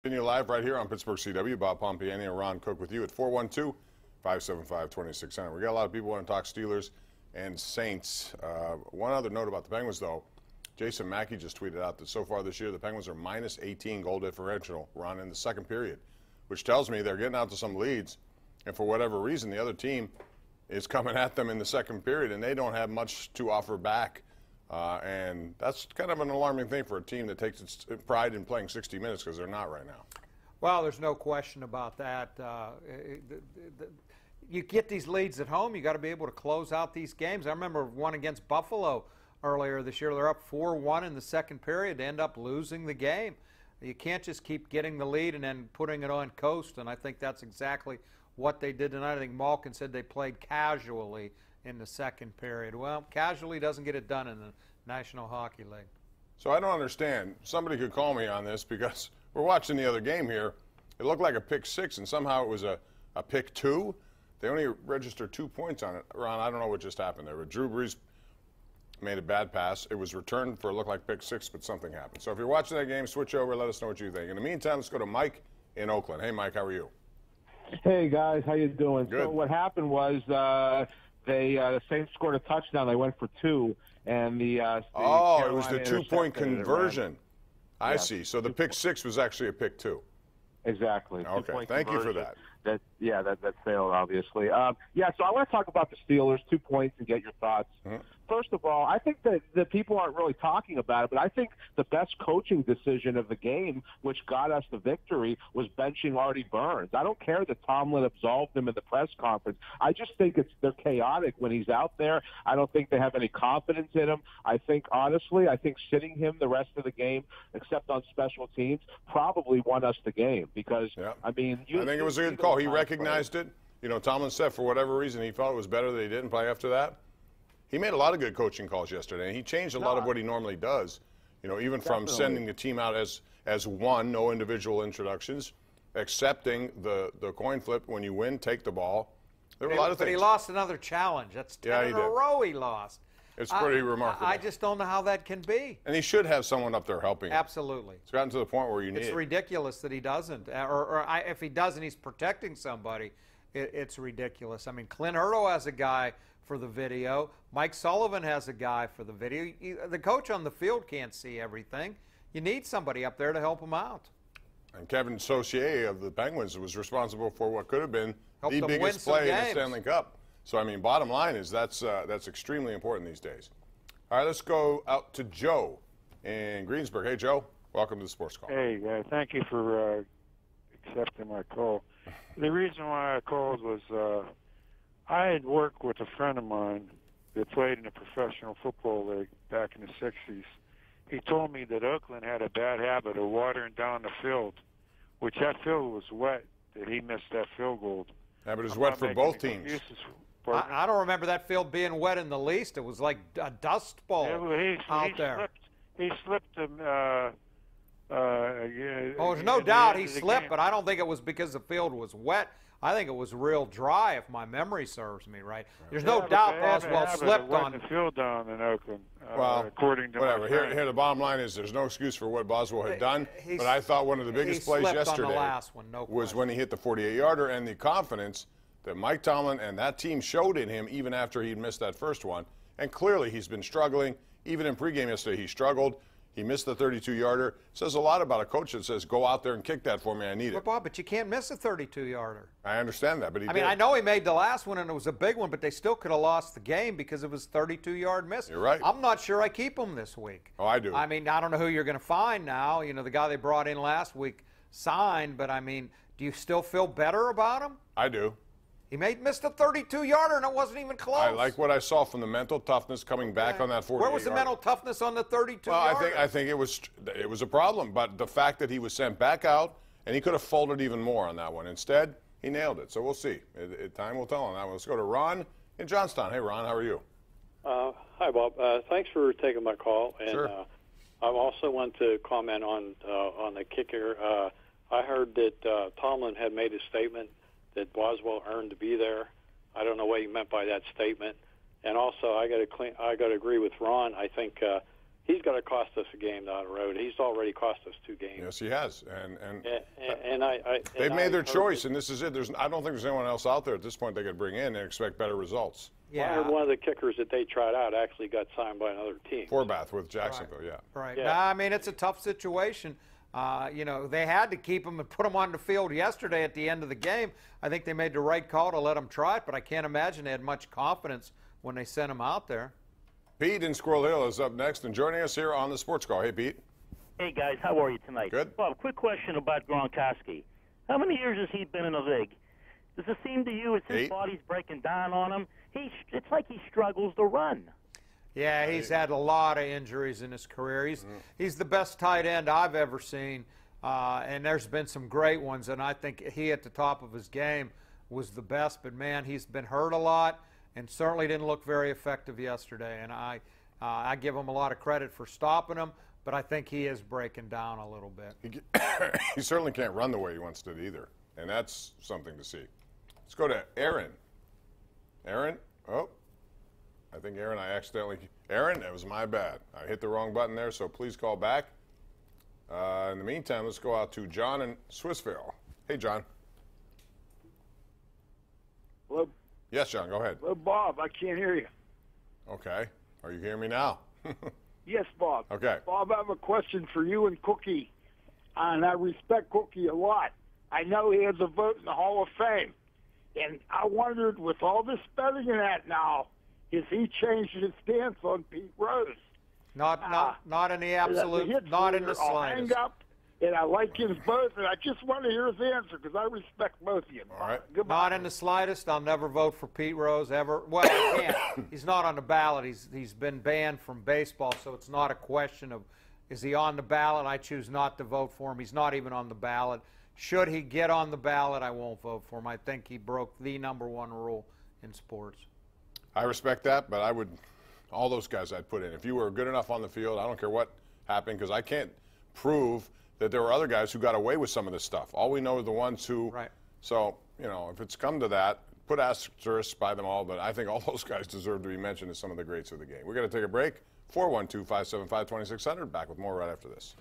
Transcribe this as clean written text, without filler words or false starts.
Continue live right here on Pittsburgh CW. Bob Pompeani and Ron Cook with you at 412-575-2600. We got a lot of people want to talk Steelers and Saints. One other note about the Penguins, though. Jason Mackey just tweeted out that so far this year the Penguins are minus 18 goal differential, Ron, in the second period, which tells me they're getting out to some leads, and for whatever reason the other team is coming at them in the second period, and they don't have much to offer back. And that's kind of an alarming thing for a team that takes its pride in playing 60 minutes, because they're not right now. Well, there's no question about that. You get these leads at home, you got to be able to close out these games. I remember one against Buffalo earlier this year. They're up 4-1 in the second period. They end up losing the game. You can't just keep getting the lead and then putting it on coast, and I think that's exactly what they did tonight. I think Malkin said they played casually in the second period. Well, casually doesn't get it done in the National Hockey League. So I don't understand. Somebody could call me on this, because we're watching the other game here. It looked like a pick six, and somehow it was a pick two. They only registered 2 points on it. Ron, I don't know what just happened there, but Drew Brees made a bad pass. It was returned for, it looked like pick six, but something happened. So if you're watching that game, switch over, let us know what you think. In the meantime, let's go to Mike in Oakland. Hey, Mike, how are you? Hey, guys, how you doing? Good. So what happened was the Saints scored a touchdown. They went for two, and the it was the 2-point conversion. I see. So the pick six was actually a pick two. Exactly. Okay. Thank you for that. That failed, obviously. So I want to talk about the Steelers, 2 points, and get your thoughts. Mm-hmm. First of all, I think that the people aren't really talking about it, but I think the best coaching decision of the game, which got us the victory, was benching Artie Burns. I don't care that Tomlin absolved him in the press conference. I just think they're chaotic when he's out there. I don't think they have any confidence in him. Honestly, I think sitting him the rest of the game, except on special teams, probably won us the game, because, I think it was a good call. He recognized it. You know, Tomlin said for whatever reason he felt it was better that he didn't play after that. He made a lot of good coaching calls yesterday, and he changed a lot of what he normally does. You know, even from sending the team out as one, no individual introductions, accepting the coin flip when you win, take the ball. There were a lot of things. But he lost another challenge. That's 10 in a row he lost. It's pretty remarkable. I just don't know how that can be. And he should have someone up there helping him. Absolutely. It's gotten to the point where you need it. It's ridiculous that he doesn't. If he does and he's protecting somebody, it's ridiculous. I mean, Clint Hurtle has a guy for the video. Mike Sullivan has a guy for the video. The coach on the field can't see everything. You need somebody up there to help him out. And Kevin Saucier of the Penguins was responsible for what could have been the biggest play in the Stanley Cup. So, I mean, bottom line is that's extremely important these days. All right, let's go out to Joe in Greensburg. Hey, Joe, welcome to the Sports Call. Hey, thank you for accepting my call. The reason why I called was I had worked with a friend of mine that played in the professional football league back in the 60s. He told me that Oakland had a bad habit of watering down the field, which that field was wet, that he missed that field goal. Yeah, but it was wet for both teams. I don't remember that field being wet in the least. It was like a dust bowl out there. He slipped him. There's no doubt he slipped, but I don't think it was because the field was wet. I think it was real dry, if my memory serves me right. There's no doubt Boswell slipped on the field down in Oakland. Well, according to whatever. Here, the bottom line is there's no excuse for what Boswell had done. But I thought one of the biggest plays yesterday was when he hit the 48-yarder, and the confidence that Mike Tomlin and that team showed in him even after he'd missed that first one. And clearly he's been struggling. Even in pregame yesterday, he struggled. He missed the 32-yarder. Says a lot about a coach that says, go out there and kick that for me. I need it. But you can't miss a 32-yarder. I understand that, but he did. I mean, I know he made the last one, and it was a big one, but they still could have lost the game because it was a 32-yard miss. You're right. I'm not sure I keep him this week. Oh, I do. I mean, I don't know who you're going to find now. You know, the guy they brought in last week signed, but, I mean, do you still feel better about him? I do. He missed a 32-yarder, and it wasn't even close. I like what I saw from the mental toughness coming back on that 48-yarder. Where was the mental toughness on the 32-yarder? Well, I think it was a problem, but the fact that he was sent back out, and he could have folded even more on that one. Instead, he nailed it. So we'll see. Time will tell on that one. Let's go to Ron in Johnstown. Hey, Ron, how are you? Hi, Bob. Thanks for taking my call. And sure. I also want to comment on the kicker. I heard that Tomlin had made a statement that Boswell earned to be there. I don't know what he meant by that statement. And also, I got to agree with Ron. I think he's going to cost us a game down the road. He's already cost us 2 games. Yes, he has. They've made their choice, and this is it. I don't think there's anyone else out there at this point they could bring in and expect better results. Yeah. I heard one of the kickers that they tried out actually got signed by another team. Forbath with Jacksonville, yeah. Right. Yeah. No, I mean, it's a tough situation. You know, they had to keep him and put him on the field yesterday at the end of the game. I think they made the right call to let him try it, but I can't imagine they had much confidence when they sent him out there. Pete in Squirrel Hill is up next and joining us here on the Sports Call. Hey, Pete. Hey, guys. How are you tonight? Good. Bob, quick question about Gronkowski. How many years has he been in the league? Does it seem to you as his 8. body's breaking down on him? It's like he struggles to run. Yeah, he's had a lot of injuries in his career. He's the best tight end I've ever seen, and there's been some great ones, and I think he at the top of his game was the best. But, man, he's been hurt a lot and certainly didn't look very effective yesterday. And I give him a lot of credit for stopping him, but I think he is breaking down a little bit. He certainly can't run the way he once did either, and that's something to see. Let's go to Aaron. Aaron? Oh, I think Aaron, Aaron, that was my bad. I hit the wrong button there, so please call back. In the meantime, let's go out to John in Swissvale. Hey, John. Hello, Yes, John, go ahead. hello, Bob. I can't hear you. Okay. Are you hearing me now? Yes, Bob. Okay. Bob, I have a question for you and Cookie, and I respect Cookie a lot. I know he has a vote in the Hall of Fame, and I wondered, with all this betting in that now, has he changed his stance on Pete Rose? Not in the absolute, not in the I'll hang slightest. up, and I like him both, and I just want to hear his answer because I respect both of you. All right. Goodbye. Not in the slightest. I'll never vote for Pete Rose ever. Well, I can't. He's not on the ballot. He's been banned from baseball, so it's not a question of is he on the ballot. I choose not to vote for him. He's not even on the ballot. Should he get on the ballot, I won't vote for him. I think he broke the #1 rule in sports. I respect that, but I would, all those guys I'd put in. If you were good enough on the field, I don't care what happened, because I can't prove that there were other guys who got away with some of this stuff. All we know are the ones who. Right. So, you know, if it's come to that, put asterisks by them all, but I think all those guys deserve to be mentioned as some of the greats of the game. We're going to take a break. 412-575-2600. Back with more right after this.